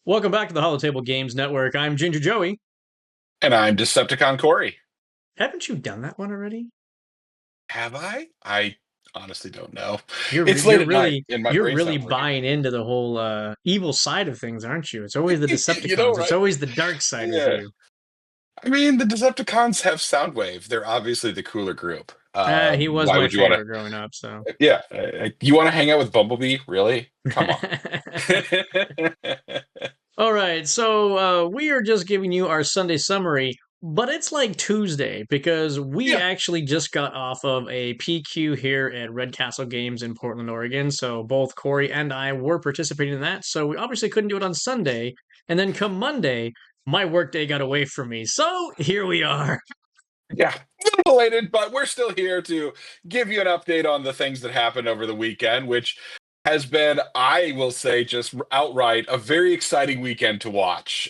Welcome back to the Holotable Games Network. I'm GingerJoey. And I'm Decepticon Corey. Haven't you done that one already? Have I? I honestly don't know. You're It's late you're at night really and my you're brain's really not working. buying into the whole evil side of things, aren't you? It's always the You know, Decepticons. It's right? always the dark side with Yeah. you. I mean, the Decepticons have Soundwave. They're obviously the cooler group. He was Why my would you want favorite growing up, so. to? Yeah. You want to hang out with Bumblebee? Really? Come on. All right, so we are just giving you our Sunday summary, but it's like Tuesday because we Yeah. actually just got off of a PQ here at Red Castle Games in Portland, Oregon. So both Corey and I were participating in that. So we obviously couldn't do it on Sunday. And then come Monday, my workday got away from me. So here we are. Yeah. A little belated, but we're still here to give you an update on the things that happened over the weekend, which has been, I will say, just outright a very exciting weekend to watch.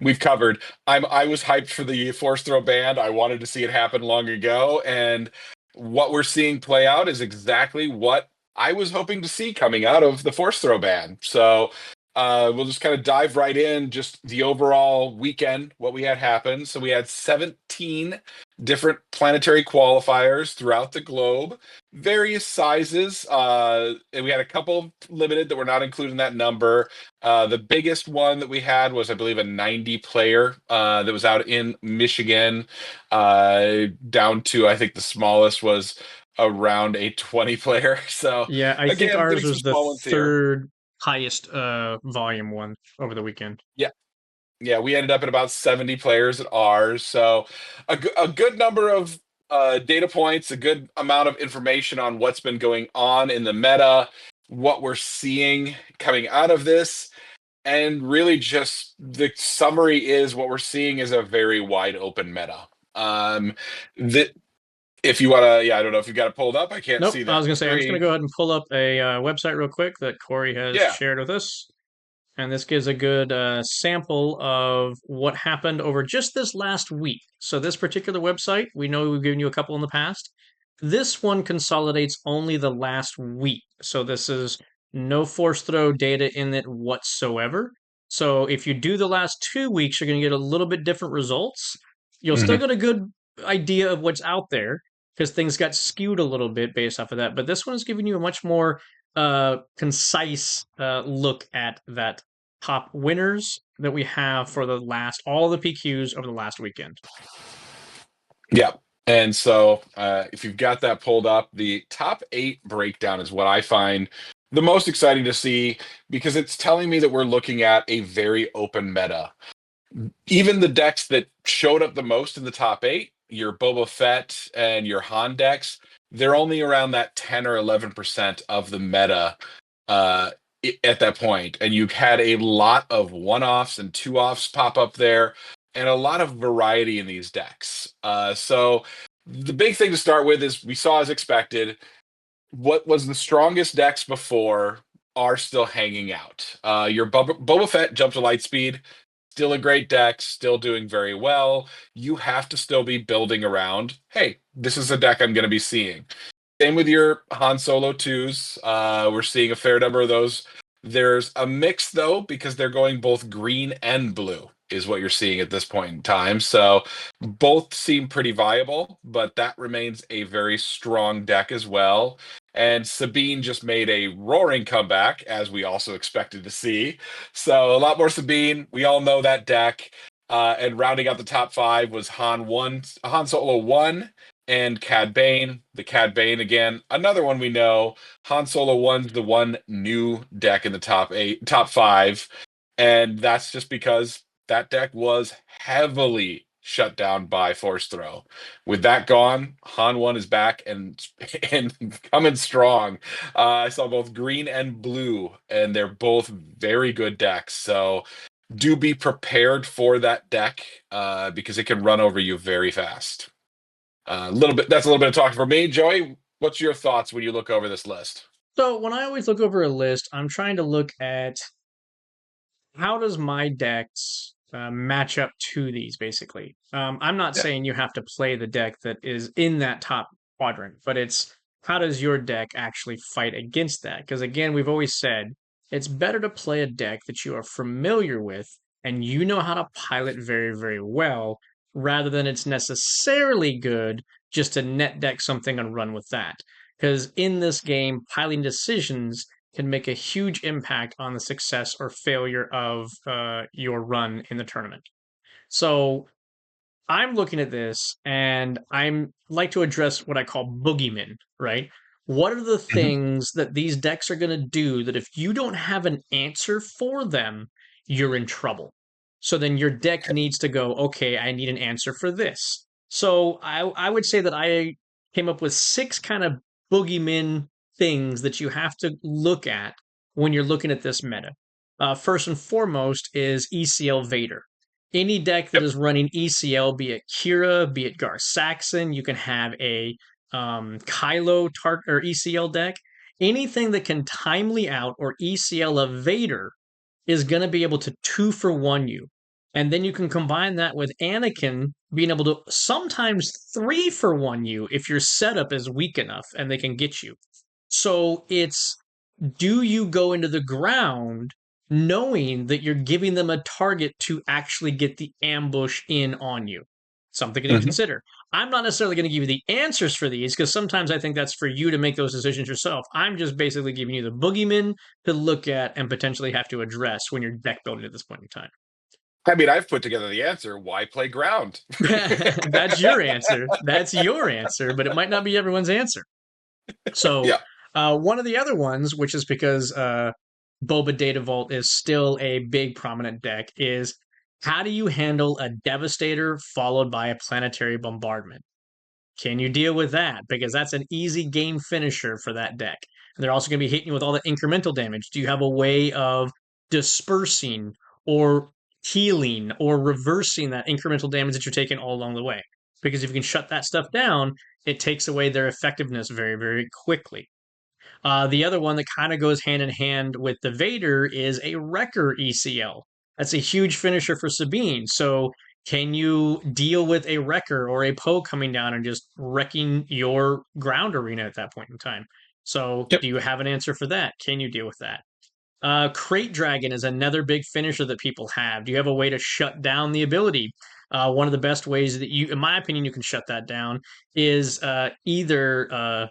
We've covered. I was hyped for the force throw band. I wanted to see it happen long ago, and what we're seeing play out is exactly what I was hoping to see coming out of the force throw band. So we'll just kind of dive right in, just the overall weekend, what we had happen. So we had 17 different planetary qualifiers throughout the globe, various sizes. And we had a couple limited that were not included in that number. The biggest one that we had was, I believe, a 90 player that was out in Michigan, down to, I think the smallest was around a 20 player. So, Yeah, I think again, ours getting some was the small ones here. third highest volume one over the weekend. Yeah. Yeah, we ended up at about 70 players at ours. So, a good number of data points, a good amount of information on what's been going on in the meta, what we're seeing coming out of this. And really, just the summary is what we're seeing is a very wide open meta. That if you want to, yeah, I don't know if you got it pulled up. I can't Nope, see I was that gonna say I'm just gonna screen. go ahead and pull up a website real quick that Corey has Yeah. shared with us, and this gives a good sample of what happened over just this last week. So this particular website, we know we've given you a couple in the past. This one consolidates only the last week, so this is no force throw data in it whatsoever. So if you do the last 2 weeks, you're gonna get a little bit different results. You'll still Hmm. get a good idea of what's out there because things got skewed a little bit based off of that. But this one is giving you a much more concise look at that top winners that we have for the last all the PQs over the last weekend. Yeah. And so, if you've got that pulled up, the top eight breakdown is what I find the most exciting to see because it's telling me that we're looking at a very open meta. Even the decks that showed up the most in the top eight, your Boba Fett and your Han decks, they're only around that 10 or 11% of the meta uh, at that point. And you've had a lot of one-offs and two-offs pop up there, and a lot of variety in these decks. So the big thing to start with is we saw as expected, what was the strongest decks before are still hanging out. Your Boba Fett jump to light speed, still a great deck, still doing very well. You have to still be building around, hey, this is a deck I'm going to be seeing. Same with your Han Solo 2s. We're seeing a fair number of those. There's a mix, though, because they're going both green and blue, is what you're seeing at this point in time. So both seem pretty viable, but that remains a very strong deck as well. And Sabine just made a roaring comeback, as we also expected to see. So a lot more Sabine. We all know that deck. And rounding out the top five was Han Solo 1, and Cad Bane. The Cad Bane again, another one we know. Han Solo 1's the one new deck in the top eight, top five, and that's just because that deck was heavily shut down by Force Throw. With that gone, Han 1 is back and and coming strong. I saw both green and blue, and they're both very good decks. So do be prepared for that deck because it can run over you very fast. A little bit. That's a little bit of talking for me, Joey. What's your thoughts when you look over this list? So when I always look over a list, I'm trying to look at how does my decks match up to these basically. I'm not Yeah. saying you have to play the deck that is in that top quadrant, but it's how does your deck actually fight against that? Because again, we've always said it's better to play a deck that you are familiar with and you know how to pilot very, very well, rather than it's necessarily good just to net deck something and run with that. Because in this game, piloting decisions can make a huge impact on the success or failure of your run in the tournament. So I'm looking at this and I'm like to address what I call boogeymen, right? What are the Mhm. things that these decks are going to do that if you don't have an answer for them, you're in trouble? So then your deck needs to go, okay, I need an answer for this. So I would say that I came up with six kind of boogeymen things that you have to look at when you're looking at this meta. First and foremost is ECL Vader. Any deck that Yep. is running ECL, be it Kira, be it Gar Saxon, you can have a Kylo or ECL deck. Anything that can timely out or ECL a Vader is going to be able to 2-for-1 you. And then you can combine that with Anakin being able to sometimes 3-for-1 you if your setup is weak enough and they can get you. So it's, do you go into the ground knowing that you're giving them a target to actually get the ambush in on you? Something to Mhm. consider. I'm not necessarily going to give you the answers for these because sometimes I think that's for you to make those decisions yourself. I'm just basically giving you the boogeymen to look at and potentially have to address when you're deck building at this point in time. I mean, I've put together the answer. Why play ground? That's your answer. That's your answer, but it might not be everyone's answer. So, Yeah. one of the other ones, which is because Boba Data Vault is still a big prominent deck, is how do you handle a Devastator followed by a Planetary Bombardment? Can you deal with that? Because that's an easy game finisher for that deck. And they're also going to be hitting you with all the incremental damage. Do you have a way of dispersing or healing or reversing that incremental damage that you're taking all along the way? Because if you can shut that stuff down, it takes away their effectiveness very, very quickly. The other one that kind of goes hand in hand with the Vader is a Wrecker ECL. That's a huge finisher for Sabine. So, can you deal with a Wrecker or a Poe coming down and just wrecking your ground arena at that point in time? So, Yep. do you have an answer for that? Can you deal with that? Crate Dragon is another big finisher that people have. Do you have a way to shut down the ability? One of the best ways that you, in my opinion, you can shut that down is either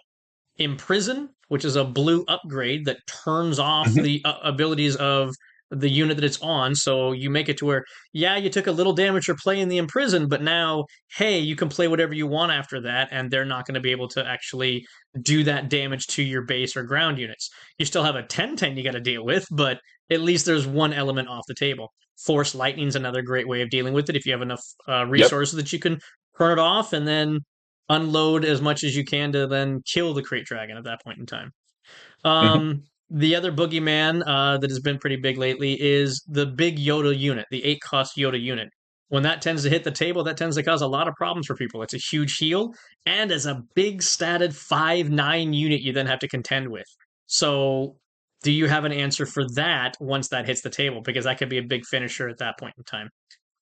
Imprison, which is a blue upgrade that turns off Mhm. the abilities of the unit that it's on. So you make it to where, yeah, you took a little damage for playing the Imprison, but now, hey, you can play whatever you want after that, and they're not going to be able to actually do that damage to your base or ground units. You still have a 10-10 you got to deal with, but at least there's one element off the table. Force Lightning's another great way of dealing with it if you have enough Yep. resources that you can turn it off and then unload as much as you can to then kill the crate dragon at that point in time. Mhm. The other boogeyman that has been pretty big lately is the big Yoda unit, the 8-cost Yoda unit. When that tends to hit the table, that tends to cause a lot of problems for people. It's a huge heal, and as a big statted 5/9 unit, you then have to contend with. So, do you have an answer for that once that hits the table? Because that could be a big finisher at that point in time.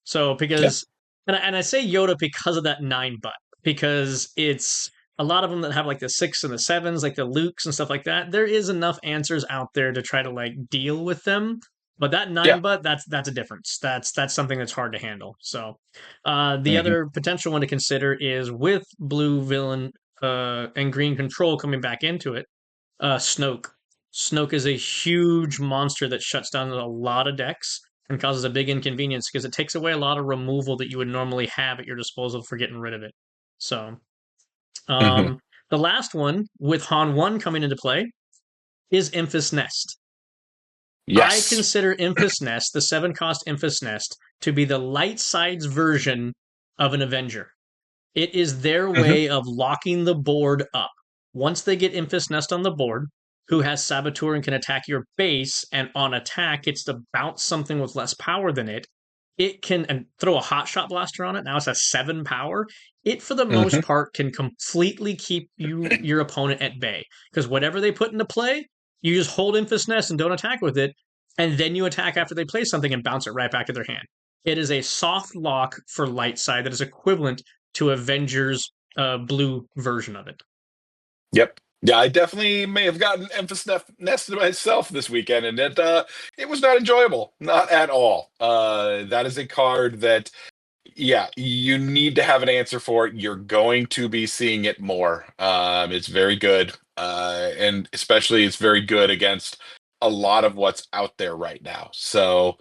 So Yeah. because and I say Yoda because of that 9 butt, because it's a lot of them that have like the 6 and the 7s, like the Lukes and stuff like that. There is enough answers out there to try to like deal with them. But that Yeah. 9 butt, that's a difference. That's something that's hard to handle. So the Mhm. other potential one to consider is with blue villain and green control coming back into it, Snoke. Snoke is a huge monster that shuts down a lot of decks and causes a big inconvenience because it takes away a lot of removal that you would normally have at your disposal for getting rid of it. So, Mhm. um, the last one with Han 1 coming into play is Infus Nest. I Yes. consider Infus Nest, the 7-cost Infus Nest, to be the light side's version of an Avenger. It is their Mhm. way of locking the board up. Once they get Infus Nest on the board, who has Saboteur and can attack your base, and on attack gets to bounce something with less power than it, it can and throw a hot shot blaster on it. Now it's a 7 power. It for the most Mhm. part can completely keep your opponent at bay. Because whatever they put into play, you just hold Infus Nest and don't attack with it, and then you attack after they play something and bounce it right back to their hand. It is a soft lock for light side that is equivalent to Avengers blue version of it. Yep. Yeah, I definitely may have gotten emphasis nested myself this weekend, and it was not enjoyable, not at all. That is a card that, yeah, you need to have an answer for it. You're going to be seeing it more. It's very good, and especially it's very good against a lot of what's out there right now. So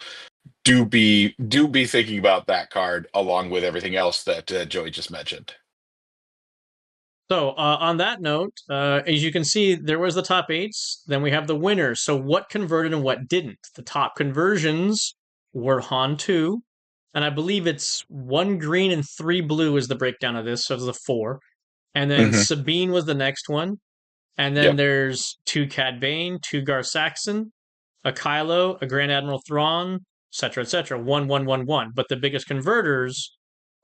do be thinking about that card along with everything else that Joey just mentioned. So, on that note, as you can see, there was the top eights. Then we have the winners. So, what converted and what didn't? The top conversions were Han 2. And I believe it's one green and three blue is the breakdown of this, of the four. And then Hmm. Sabine was the next one. And then Yep. there's two Cad Bane, two Gar Saxon, a Kylo, a Grand Admiral Thrawn, etc., etc. 1, 1, 1, 1. But the biggest converters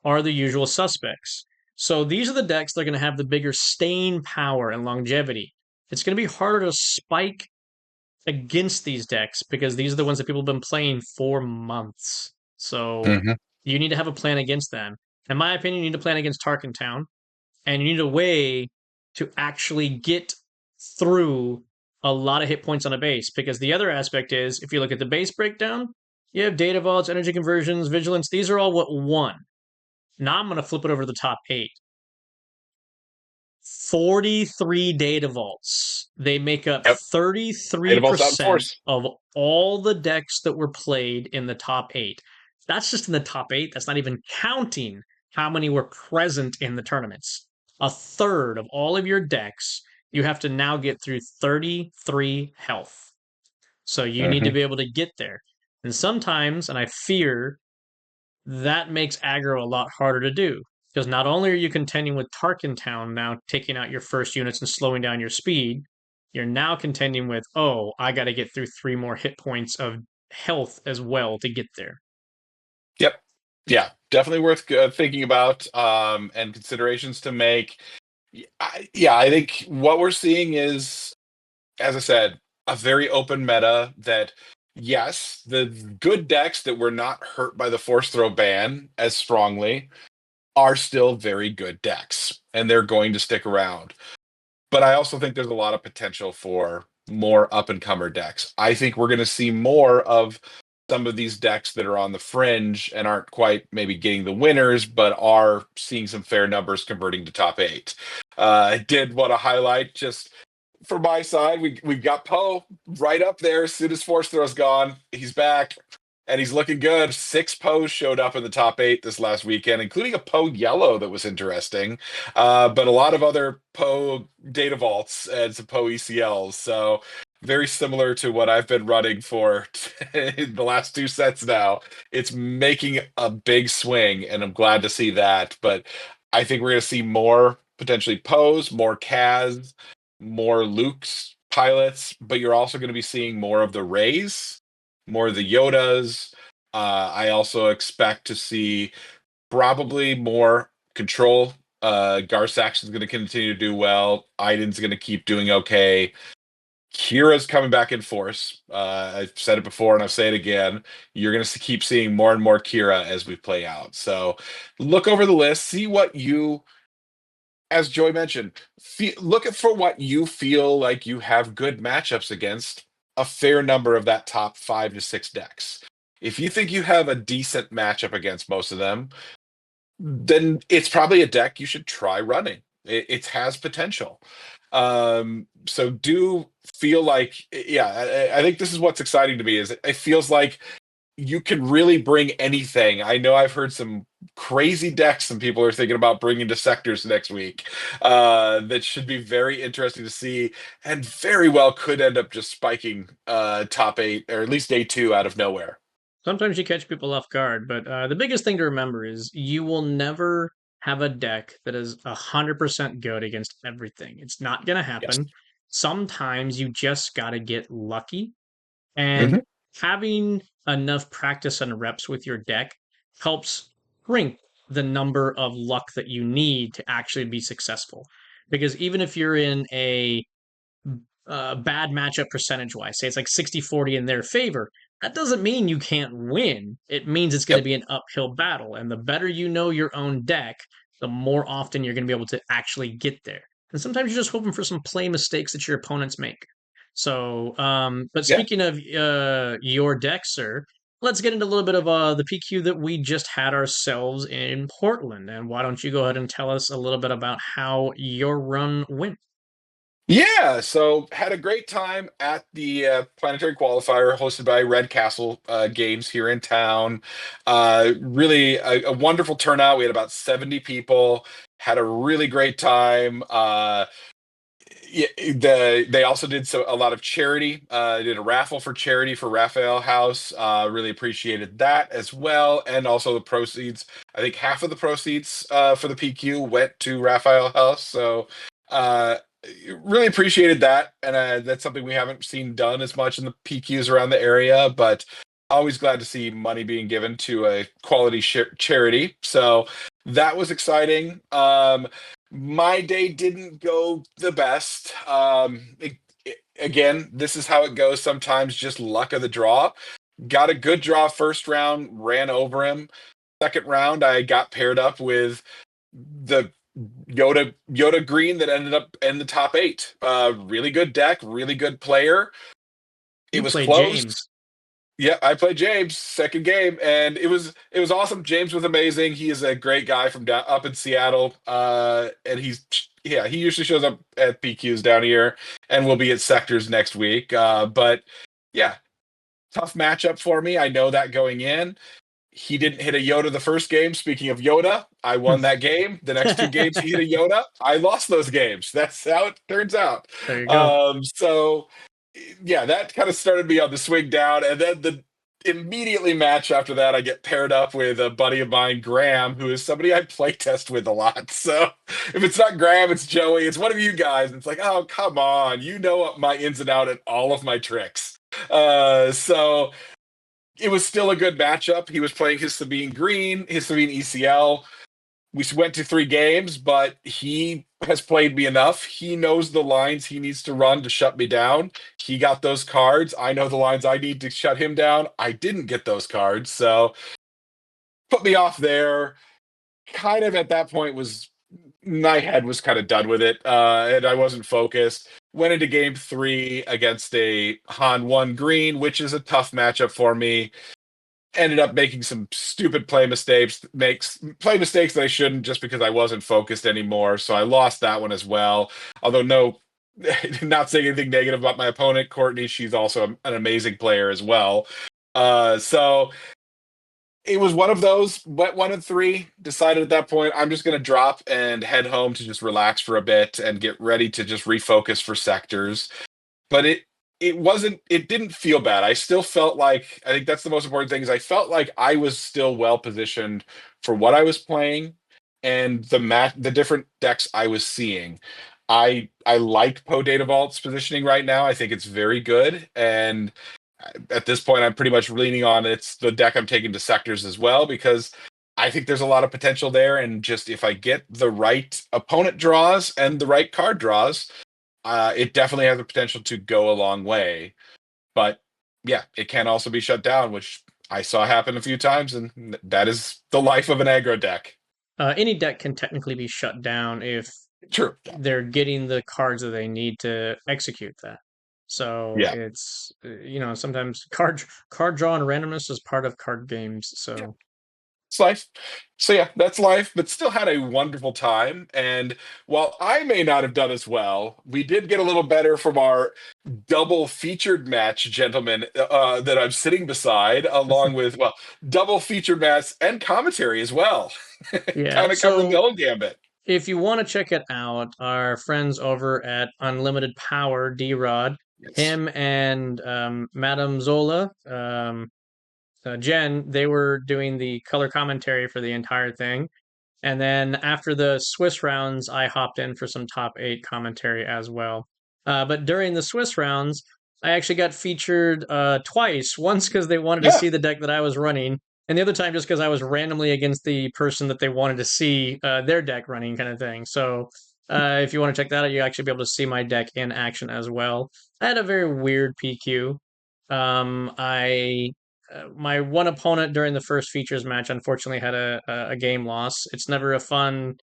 are the usual suspects. So these are the decks that are going to have the bigger staying power and longevity. It's going to be harder to spike against these decks because these are the ones that people have been playing for months. So Hmm. you need to have a plan against them. In my opinion, you need to plan against Tarkin Town, and you need a way to actually get through a lot of hit points on a base. Because the other aspect is, if you look at the base breakdown, you have data vaults, energy conversions, vigilance. These are all what one. Now I'm going to flip it over to the top eight. 43 data vaults. They make up Yep. Data Vault's out in 33% force. of all the decks that were played in the top eight. That's just in the top eight. That's not even counting how many were present in the tournaments. A third of all of your decks, you have to now get through 33 health. So you need to Hmm. be able to get there. And sometimes, and I fear that makes aggro a lot harder to do. Because not only are you contending with Tarkin Town now taking out your first units and slowing down your speed, you're now contending with, oh, I got to get through three more hit points of health as well to get there. Yep. Yeah, definitely worth thinking about and considerations to make. Yeah, I think what we're seeing is, as I said, a very open meta that, yes, the good decks that were not hurt by the Force Throw ban as strongly are still very good decks, and they're going to stick around. But I also think there's a lot of potential for more up and comer decks. I think we're going to see more of some of these decks that are on the fringe and aren't quite maybe getting the winners, but are seeing some fair numbers converting to top eight. I did want to highlight just for my side, we've got Poe right up there. As soon as Force Throw's gone, he's back and he's looking good. Six Poes showed up in the top eight this last weekend, including a Poe yellow that was interesting. But a lot of other Poe data vaults and some Poe ECLs. So very similar to what I've been running for the last two sets now. It's making a big swing, and I'm glad to see that. But I think we're going to see more potentially Poes, more Kaz, more Luke's pilots, but you're also going to be seeing more of the Rays, more of the Yodas. I also expect to see probably more control. Gar Saxon's going to continue to do well. Iden's going to keep doing okay. Kira's coming back in force. I've said it before and I'll say it again. You're going to keep seeing more and more Kira as we play out. So look over the list, see what you, as Joy mentioned, look at for what you feel like you have good matchups against a fair number of that top 5 to 6 decks. If you think you have a decent matchup against most of them, then it's probably a deck you should try running. It has potential. So do feel like, yeah, I think this is what's exciting to me is it feels like you can really bring anything. I know I've heard some crazy decks some people are thinking about bringing to sectors next week. That should be very interesting to see, and very well could end up just spiking top eight or at least day two out of nowhere. Sometimes you catch people off guard, but the biggest thing to remember is you will never have a deck that is 100% good against everything. It's not going to Yes. happen. Sometimes you just got to get lucky. And Hmm. having enough practice and reps with your deck helps shrink the number of luck that you need to actually be successful. Because even if you're in a bad matchup percentage wise, say it's like 60-40 in their favor, that doesn't mean you can't win. It means it's going to Yep. be an uphill battle. And the better you know your own deck, the more often you're going to be able to actually get there. and sometimes you're just hoping for some play mistakes that your opponents make. So, but Yeah. speaking of your deck, sir, let's get into a little bit of the PQ that we just had ourselves in Portland. And why don't you go ahead and tell us a little bit about how your run went? Yeah, so had a great time at the planetary qualifier hosted by Red Castle Games here in town. Really a wonderful turnout. We had about 70 people. Had a really great time. Yeah, they also did a lot of charity. Did a raffle for charity for Raphael House. Really appreciated that as well, and also the proceeds. I think half of the proceeds for the PQ went to Raphael House. So uh, really appreciated that, and that's something we haven't seen done as much in the PQs around the area. But always glad to see money being given to a quality charity. So that was exciting. My day didn't go the best. Again, this is how it goes sometimes, just luck of the draw. Got a good draw first round, ran over him. Second round, I got paired up with the Yoda green that ended up in the top eight. Really good deck, really good player. It You was played close. James. Yeah, I played James second game, and it was awesome. James was amazing. He is a great guy from down up in Seattle, and he usually shows up at PQs down here, and we'll be at sectors next week. But yeah, tough matchup for me. I know that going in. He didn't hit a Yoda the first game. Speaking of Yoda, I won that game. The next two games he hit a Yoda. I lost those games. That's how it turns out. There you go. So yeah, that kind of started me on the swing down, and then the immediately match after that, I get paired up with a buddy of mine, Graham, who is somebody I play test with a lot. So if it's not Graham, it's Joey. It's one of you guys. And it's like, oh, come on, you know my ins and out and all of my tricks. So it was still a good matchup. He was playing his Sabine Green, his Sabine ECL. We went to 3 games, but he has played me enough. He knows the lines he needs to run to shut me down. He got those cards. I know the lines I need to shut him down. I didn't get those cards, so put me off there. Kind of at that point was my head was kind of done with it, and I wasn't focused. Went into game 3 against a Han 1 green, which is a tough matchup for me. Ended up making some stupid play mistakes that I shouldn't, just because I wasn't focused anymore. So I lost that one as well. Although not saying anything negative about my opponent, Courtney. She's also an amazing player as well. So it was one of those. Went 1-3. Decided at that point I'm just going to drop and head home to just relax for a bit and get ready to just refocus for sectors. But it didn't feel bad. I still felt like, I think that's the most important thing, is I felt like I was still well positioned for what I was playing and the different decks I was seeing. I like Poe Data Vault's positioning right now. I think it's very good, and at this point I'm pretty much leaning on it's the deck I'm taking to sectors as well, because I think there's a lot of potential there, and just if I get the right opponent draws and the right card draws, it definitely has the potential to go a long way. But yeah, it can also be shut down, which I saw happen a few times, and that is the life of an aggro deck. Any deck can technically be shut down if True. they're getting the cards that they need to execute that. So Yeah. it's sometimes card draw and randomness is part of card games. Yeah. So It's life. So yeah, that's life, but still had a wonderful time. And while I may not have done as well, we did get a little better from our double featured match gentleman that I'm sitting beside, along with, well, double featured match and commentary as well. yeah. Kind of covering the So whole gambit. if you want to check it out, our friends over at Unlimited Power, D Rod, Yes. him and Madame Zola, Jen, they were doing the color commentary for the entire thing. And then after the Swiss rounds, I hopped in for some top eight commentary as well. But during the Swiss rounds, I actually got featured twice. Once because they wanted to Yeah. see the deck that I was running, and the other time just because I was randomly against the person that they wanted to see their deck running, kind of thing. So if you want to check that out, you actually be able to see my deck in action as well. I had a very weird PQ. I my one opponent during the first features match unfortunately had a game loss. It's never a fun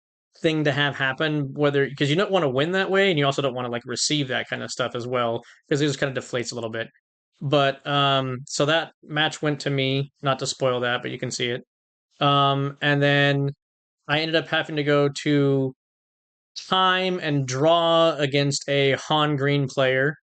thing to have happen, whether because you don't want to win that way, and you also don't want to like receive that kind of stuff as well, because it just kind of deflates a little bit. But so that match went to me, not to spoil that, but you can see it. And then I ended up having to go to time and draw against a Han Green player.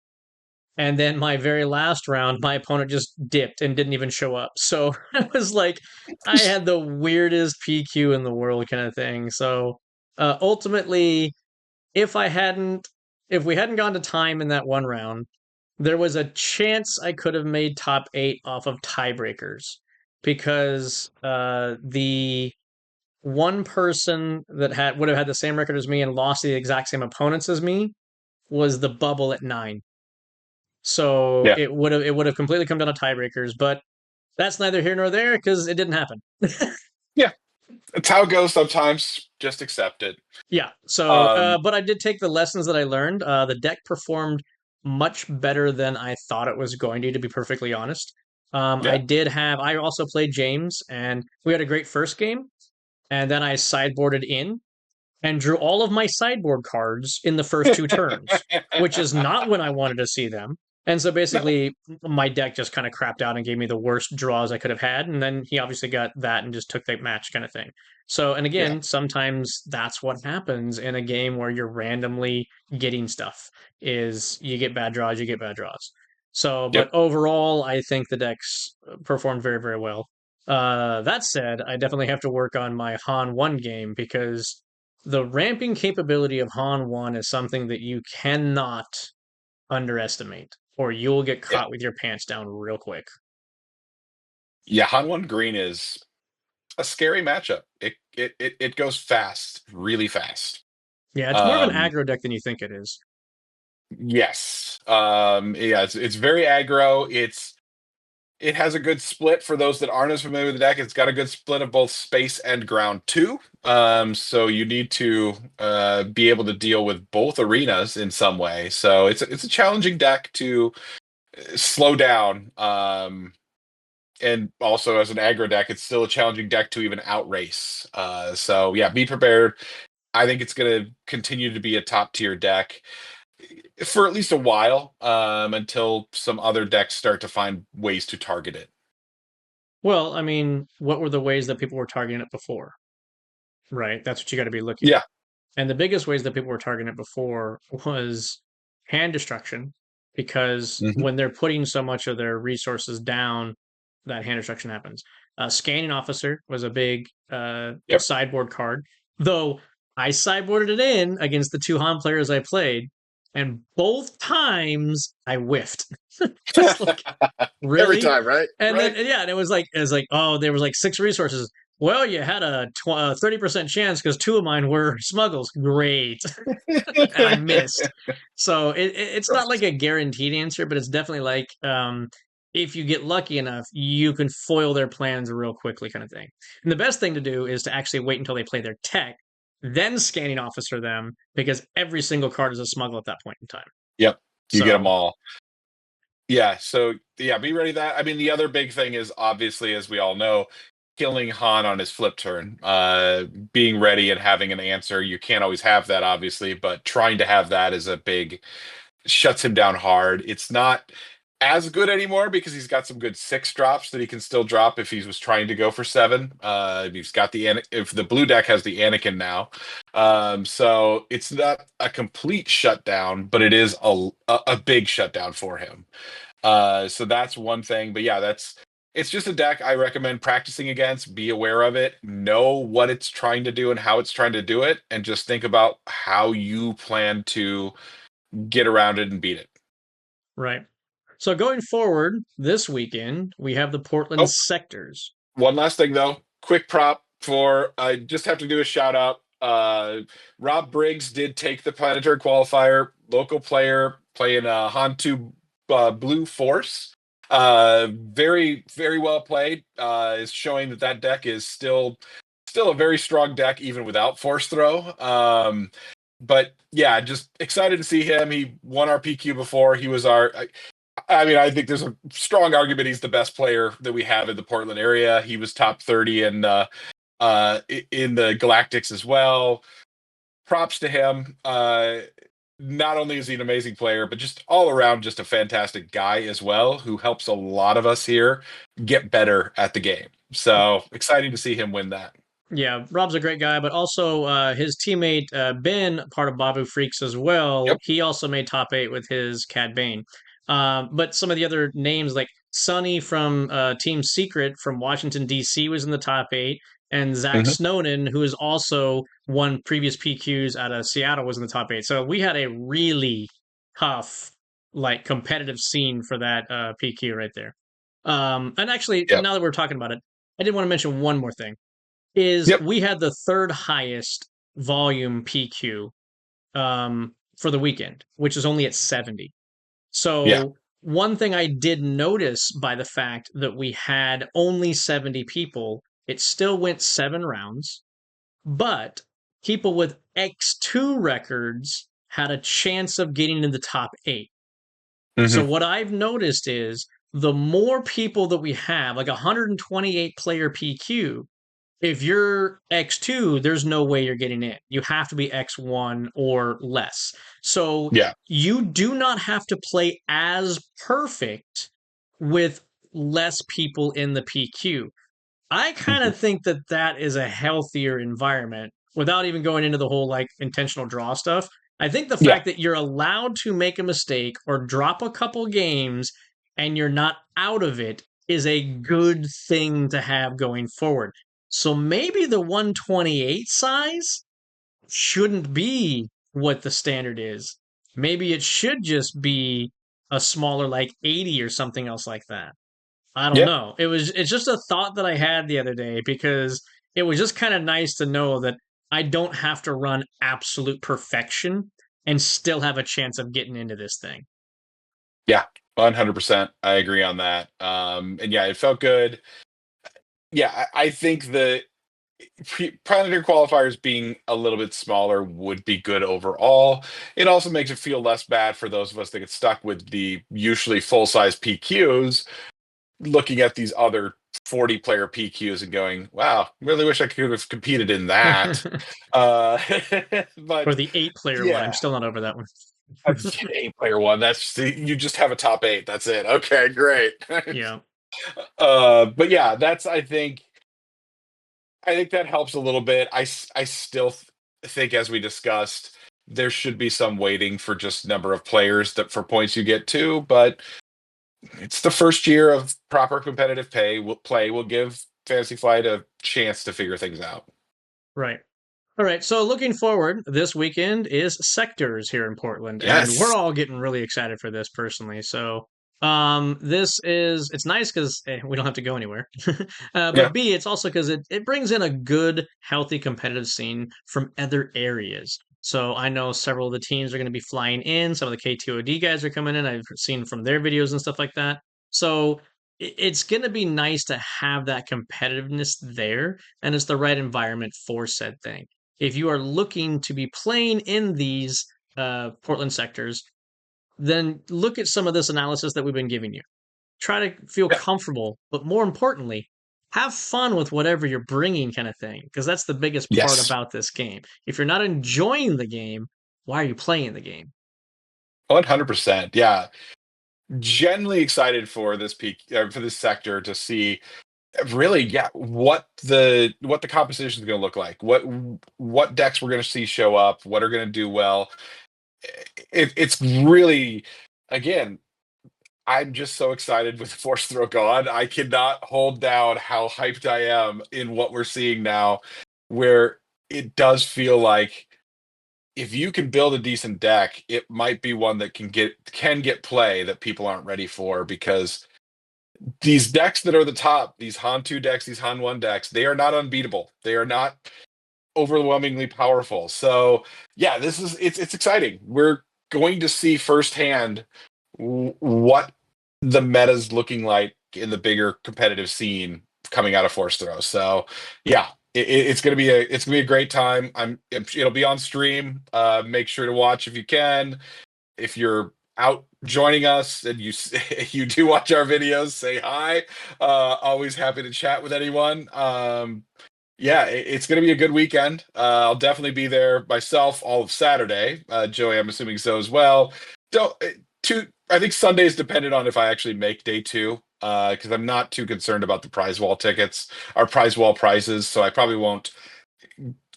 And then my very last round, my opponent just dipped and didn't even show up. So I was like, I had the weirdest PQ in the world kind of thing. So ultimately, if I hadn't, if we hadn't gone to time in that one round, there was a chance I could have made top 8 off of tiebreakers because the one person that had would have had the same record as me and lost the exact same opponents as me was the bubble at 9. So Yeah. it would have completely come down to tiebreakers, but that's neither here nor there because it didn't happen. Yeah. It's how it goes sometimes. Just accept it. Yeah. So, Um, but I did take the lessons that I learned. The deck performed much better than I thought it was going to be perfectly honest. I yeah. did have. I also played James, and we had a great first game, and then I sideboarded in, and drew all of my sideboard cards in the first 2 turns, which is not when I wanted to see them. And so No. basically, my deck just kind of crapped out and gave me the worst draws I could have had. And then he obviously got that and just took the match kind of thing. So, and Yeah. again, sometimes that's what happens in a game where you're randomly getting stuff is you get bad draws, you get bad draws. So, but Yep. overall, I think the decks performed very, very well. That said, I definitely have to work on my Han 1 game because the ramping capability of Han 1 is something that you cannot underestimate, or you'll get Yeah. caught with your pants down real quick. Yeah. Han1 Green is a scary matchup. It goes fast, really fast. Yeah, it's more of an Um, aggro deck than you think it is. yes. Yeah, it's very aggro. It has a good split for those that aren't as familiar with the deck. It's got a good split of both space and ground too. So you need to be able to deal with both arenas in some way. So it's a challenging deck to slow down. And also as an aggro deck, it's still a challenging deck to even outrace. So yeah, be prepared. I think it's going to continue to be a top tier deck for at least a while, until some other decks start to find ways to target it. Well, I mean, what were the ways that people were targeting it before? Right? That's what you got to be looking at. Yeah. And the biggest ways that people were targeting it before was hand destruction, because Hmm. when they're putting so much of their resources down, that hand destruction happens. Scanning officer was a big Yep. sideboard card, though I sideboarded it in against the 2 Han players I played, and both times I whiffed. Just like, Every really? time, right? And then Right. yeah, and it was like, oh, there was like 6 resources. Well, you had a 30% chance because 2 of mine were smuggles. Great. And I missed. So it's not like a guaranteed answer, but it's definitely like if you get lucky enough, you can foil their plans real quickly, kind of thing. And the best thing to do is to actually wait until they play their tech, then scanning officer them, because every single card is a smuggle at that point in time. Yep. You get them So all. Yeah. So yeah, be ready for that. I mean, the other big thing is obviously, as we all know, killing Han on his flip turn. Being ready and having an answer. You can't always have that, obviously, but trying to have that is a big shuts him down hard. It's not as good anymore because he's got some good 6 drops that he can still drop if he was trying to go for 7. He's got if the blue deck has the Anakin now. So it's not a complete shutdown, but it is a big shutdown for him. So that's one thing. But yeah, it's just a deck I recommend practicing against. Be aware of it, know what it's trying to do and how it's trying to do it, and just think about how you plan to get around it and beat it. right. So going forward this weekend, we have the Portland Oh, sectors. one last thing though. Quick prop for I just have to do a shout out. Rob Briggs did take the planetary qualifier, local player playing Hantu Blue Force. Very, very well played. Is showing that deck is still a very strong deck even without force throw. But yeah, just excited to see him. He won our PQ before. He was I mean, I think there's a strong argument he's the best player that we have in the Portland area. He was top 30 in the Galactics as well. props to him. Not only is he an amazing player, but just all around, just a fantastic guy as well, who helps a lot of us here get better at the game. So exciting to see him win that. Yeah, Rob's a great guy, but also his teammate Ben, part of Babu Freaks as well. Yep. He also made top 8 with his Cad Bane. But some of the other names, like Sonny from Team Secret from Washington D.C., was in the top 8, and Zach Hmm. Snowden, who has also won previous PQs out of Seattle, was in the top 8. So we had a really tough, like competitive scene for that PQ right there. And actually, Yep. now that we're talking about it, I did want to mention one more thing is Yep. we had the third highest volume PQ for the weekend, which is only at 70. Yeah. So one thing I did notice by the fact that we had only 70 people, it still went 7 rounds, but people with X2 records had a chance of getting in the top 8. So Hmm. what I've noticed is the more people that we have, like a 128 player PQ, if you're X2, there's no way you're getting in. You have to be X1 or less. So Yeah. you do not have to play as perfect with less people in the PQ. I kind Hmm. of think that that is a healthier environment without even going into the whole like intentional draw stuff. I think the Yeah. fact that you're allowed to make a mistake or drop a couple games and you're not out of it is a good thing to have going forward. So maybe the 128 size shouldn't be what the standard is. Maybe it should just be a smaller, like 80 or something else like that. I don't Yeah. know. It's just a thought that I had the other day because it was just kind of nice to know that I don't have to run absolute perfection and still have a chance of getting into this thing. Yeah. 100%. I agree on that. And yeah, it felt good. Yeah, I think the planetary qualifiers being a little bit smaller would be good overall. It also makes it feel less bad for those of us that get stuck with the usually full size PQs, looking at these other 40-player PQs and going, wow, really wish I could have competed in that. Uh, Or but the 8 player one. I'm yeah, still not over that one. a 8-player one. That's you just have a top 8. That's it. Okay, great. Yeah. But yeah, that's I think that helps a little bit. I still think, as we discussed, there should be some weighting for just number of players that for points you get to, but it's the first year of proper competitive play will give Fantasy Flight a chance to figure things out. Right. All right. So looking forward, this weekend is Sectors here in Portland, and we're Yes. all getting really excited for this personally. So this is it's nice because we don't have to go anywhere, Yeah. but B, it's also because it brings in a good, healthy competitive scene from other areas. So I know several of the teams are going to be flying in. Some of the KTOD guys are coming in. I've seen from their videos and stuff like that. So it's going to be nice to have that competitiveness there, and it's the right environment for said thing. If you are looking to be playing in these Portland sectors, then look at some of this analysis that we've been giving you. Try to feel Yeah. comfortable, but more importantly, have fun with whatever you're bringing, kind of thing, because that's the biggest part Yes. about this game. If you're not enjoying the game, why are you playing the game? 100%. Yeah. Genuinely excited for this peak for this sector to see really, yeah, what the composition is going to look like. What decks we're going to see show up, what are going to do well. It's really, again, I'm just so excited with Force Throw gone. I cannot hold down how hyped I am in what we're seeing now, where it does feel like if you can build a decent deck, it might be one that can get play that people aren't ready for, because these decks that are the top, these Han 2 decks, these Han 1 decks, they are not unbeatable. They are not overwhelmingly powerful. So yeah, it's exciting. We're going to see firsthand what the meta's looking like in the bigger competitive scene coming out of Force Throw. So yeah, it's gonna be a great time. It'll be on stream. Make sure to watch if you can. If you're out joining us and you do watch our videos, say hi. Always happy to chat with anyone. Yeah, it's going to be a good weekend. I'll definitely be there myself all of Saturday. Joey, I'm assuming so as well. Don't two. I think Sunday is dependent on if I actually make day two. Because I'm not too concerned about the prize wall tickets, our prize wall prizes. So I probably won't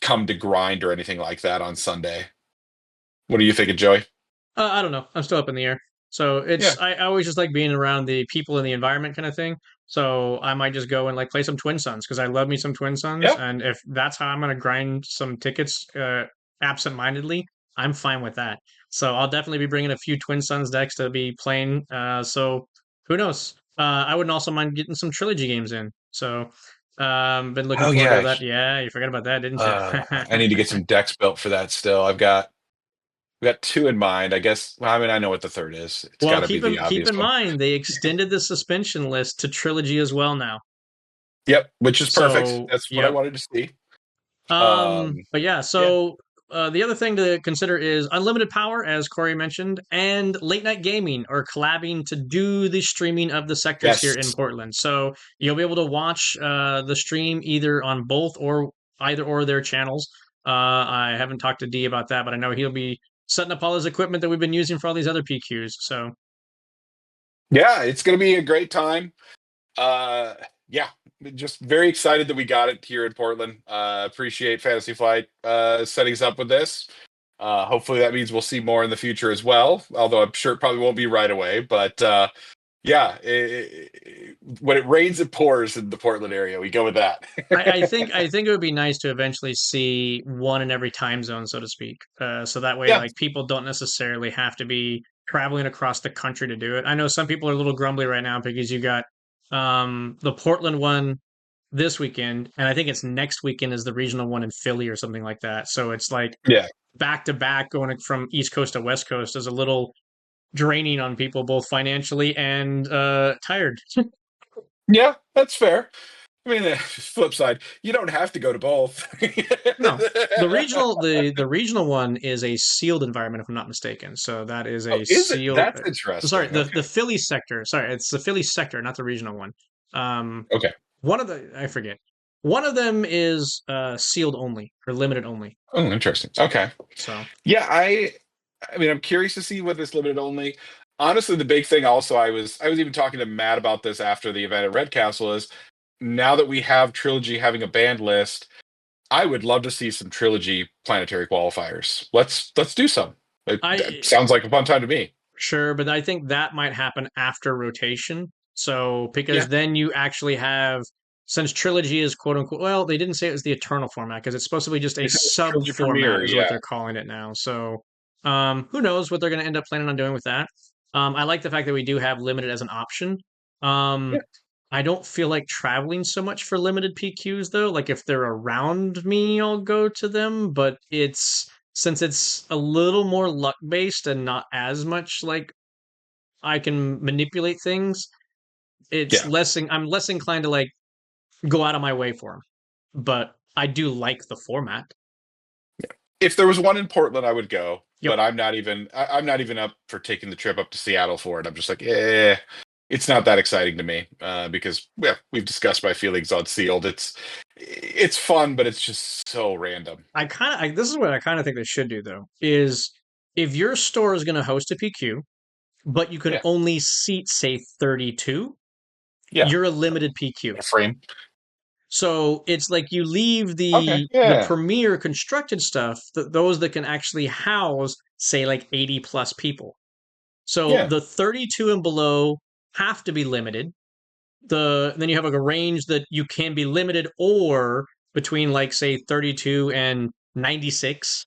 come to grind or anything like that on Sunday. What are you thinking, Joey? I don't know. I'm still up in the air. So Yeah, I always just like being around the people and the environment kind of thing. So I might just go and like play some Twin Suns because I love me some Twin Suns. yeah. And if that's how I'm gonna grind some tickets absent-mindedly, I'm fine with that. So I'll definitely be bringing a few Twin Suns decks to be playing. So who knows? I wouldn't also mind getting some trilogy games in. So been looking Oh forward to yeah. that. Yeah, you forgot about that, didn't you? I need to get some decks built for that still. We got two in mind. I guess. Well, I mean, I know what the third is. It's got Well, to be the keep obvious in one. mind they extended the suspension list to trilogy as well now. Yep, which is perfect. So, That's what I yep. wanted to see. Um, But yeah, yeah. so the other thing to consider is unlimited power, as Corey mentioned, and late night gaming are collabing to do the streaming of the sectors here Yes. in Portland. So you'll be able to watch the stream either on both or either or their channels. I haven't talked to D about that, but I know he'll be setting up all his equipment that we've been using for all these other PQs. So Yeah, it's going to be a great time. Uh, yeah, just very excited that we got it here in Portland. Appreciate Fantasy Flight setting us up with this. Hopefully that means we'll see more in the future as well. Although I'm sure it probably won't be right away. But yeah, when it rains, it pours in the Portland area. We go with that. I think it would be nice to eventually see one in every time zone, so to speak. So that way, Yeah, like people don't necessarily have to be traveling across the country to do it. I know some people are a little grumbly right now because you got the Portland one this weekend, and I think it's next weekend is the regional one in Philly or something like that. So it's like yeah, back to back going from East Coast to West Coast is a little draining on people both financially and tired. yeah. That's fair. I mean, the flip side, you don't have to go to both. No, the regional one is a sealed environment, if I'm not mistaken. So that is Oh, a is it? sealed. That's Sorry, interesting. Okay. the Philly sector. Sorry, it's the Philly sector, not the regional one. Um, Okay. one of the I forget. One of them is sealed only or limited only. Oh, interesting. Okay. So Yeah, I mean, I'm curious to see what this limited only. Honestly, the big thing also I was even talking to Matt about this after the event at Red Castle is now that we have Trilogy having a banned list, I would love to see some Trilogy planetary qualifiers. Let's do some. That I sounds like a fun time to me. sure, but I think that might happen after rotation. So because Yeah. then you actually have since trilogy is quote unquote well, they didn't say it was the eternal format because it's supposed to be just a They said it's sub Trilogy format Premiere, is what yeah. they're calling it now. So who knows what they're going to end up planning on doing with that. I like the fact that we do have limited as an option. Yeah. Um I don't feel like traveling so much for limited PQs though. Like if they're around me, I'll go to them, but it's since it's a little more luck based and not as much like I can manipulate things, Yeah. I'm less inclined to like go out of my way for them. But I do like the format. If there was one in Portland, I would go, Yep. but I'm not even up for taking the trip up to Seattle for it. I'm just like, it's not that exciting to me because yeah, we've discussed my feelings on Sealed. It's fun, but it's just so random. This is what I kind of think they should do though is if your store is going to host a PQ, but you can Yeah, only seat say 32, yeah, you're a limited PQ. a frame. So it's like you leave Okay, the yeah, premier constructed stuff, those that can actually house say like 80 plus people. So yeah, the 32 and below have to be limited. Then you have like a range that you can be limited or between like say 32 and 96,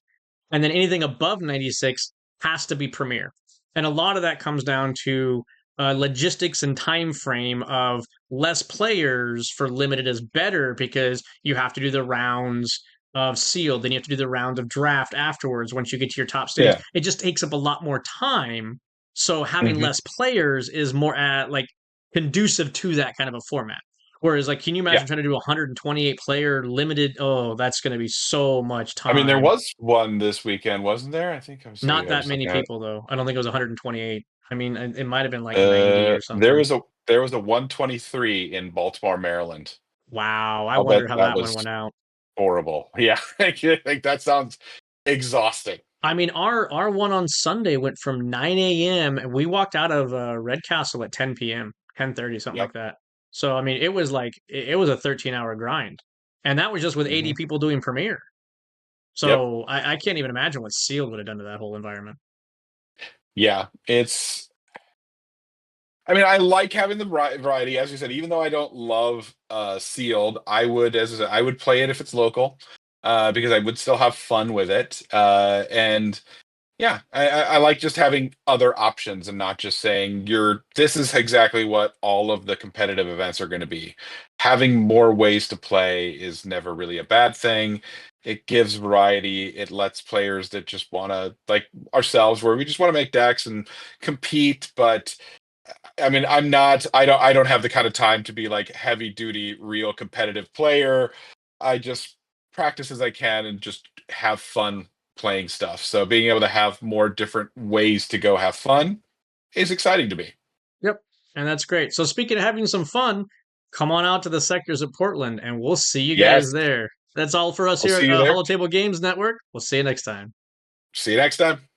and then anything above 96 has to be premier. And a lot of that comes down to logistics and time frame of less players for limited is better because you have to do the rounds of sealed, then you have to do the round of draft afterwards once you get to your top stage. yeah. It just takes up a lot more time. So having Hmm. less players is more like conducive to that kind of a format. Whereas, like, can you Yeah. imagine trying to do a 128 player limited? Oh, that's going to be so much I mean, there time. was one this weekend, wasn't there? I think Not I that was many looking at people, though. I don't think it was 128. I mean, it might have been like it. 90 or There something. was a 123 in Baltimore, Maryland. Wow. I I'll bet wonder how that that one was went out. horrible. Yeah, like that sounds exhausting. I mean, our one on Sunday went from 9 a.m. and we walked out of Redcastle at 10 p.m., 10:30, something Yep. like that. So I mean, it was like it was a 13-hour grind, and that was just with 80 Hmm. people doing Premiere. Yep. So I can't even imagine what Sealed would have done to that whole environment. Yeah, it's. I mean, I like having the variety, as you said. Even though I don't love sealed, I would, as I said, I would play it if it's local, because I would still have fun with it. And yeah, I like just having other options and not just saying you're. This is exactly what all of the competitive events are going to be. Having more ways to play is never really a bad thing. It gives variety. It lets players that just want to, like ourselves, where we just want to make decks and compete, but I mean, I don't have the kind of time to be like heavy duty, real competitive player. I just practice as I can and just have fun playing stuff. So being able to have more different ways to go have fun is exciting to me. Yep, and that's great. So speaking of having some fun, come on out to the sectors of Portland, and we'll see you guys Yes. there. That's all for us I'll here see at you there. Hollow Table Games Network. We'll see you next time. See you next time.